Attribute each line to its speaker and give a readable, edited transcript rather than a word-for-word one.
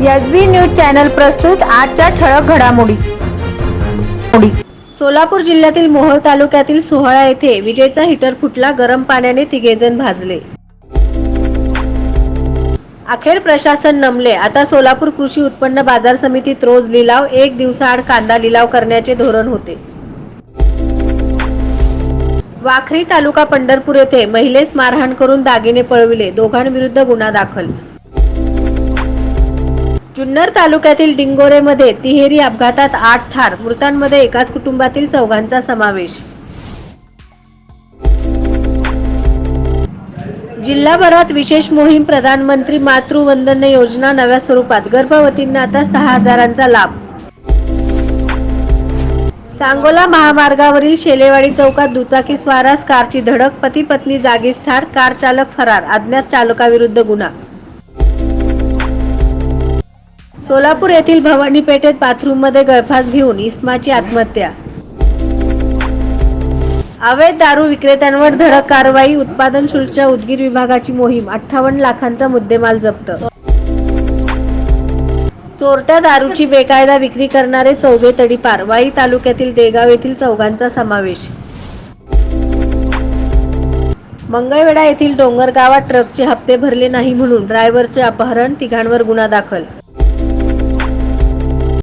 Speaker 1: SB news channel प्रस्तुत आजच्या ठळक घडामोडी। सोलापूर जिल्ह्यातील मोहोळ तालुक्यातील सोहळा येथे विजेचा हीटर फुटला, गरम पाण्याने तिघेजण भाजले। अखेर प्रशासन नमले, आता सोलापूर कृषी उत्पन्न बाजार समितीत रोज लिलाव, एक दिवसाआड कांदा लिलाव करण्याचे धोरण होते। वाखरी तालुका पंढरपूर येथे महिलेस मारहाण करून दागिने पळविले, दोघांविरुद्ध गुन्हा दाखल। जुन्नर तालुक्यातील डिंगोरेमध्ये तिहेरी अपघातात 8 ठार, मृतांमध्ये एकाच कुटुंबातील चौघांचा समावेश। जिल्हाभरात विशेष मोहीम, प्रधानमंत्री मातृवंदना योजना नव्या स्वरूपात, गर्भवतींना आता 6,000चा लाभ। सांगोला महामार्गावरील शेलेवाडी चौकात दुचाकी स्वारास कारची धडक, पती पत्नी जागीच ठार, कार चालक फरार, अज्ञात चालकाविरुद्ध गुन्हा। सोलापूर येथील भवानी पेठेत बाथरूममध्ये गळफास घेऊन इस्माची आत्महत्या। अवैध दारू विक्रेत्यांवर धडक कारवाई, उत्पादन शुल्कच्या उदगीर विभागाची मोहीम, 58 लाखांचा मुद्देमाल जप्त। चोरट्या दारूची बेकायदा विक्री करणारे चौघे तडीपार, वाई तालुक्यातील देगाव येथील चौघांचा समावेश। मंगळवेढा येथील डोंगर गावात ट्रकचे हप्ते भरले नाही म्हणून ड्रायव्हरचे अपहरण, तिघांवर गुन्हा दाखल।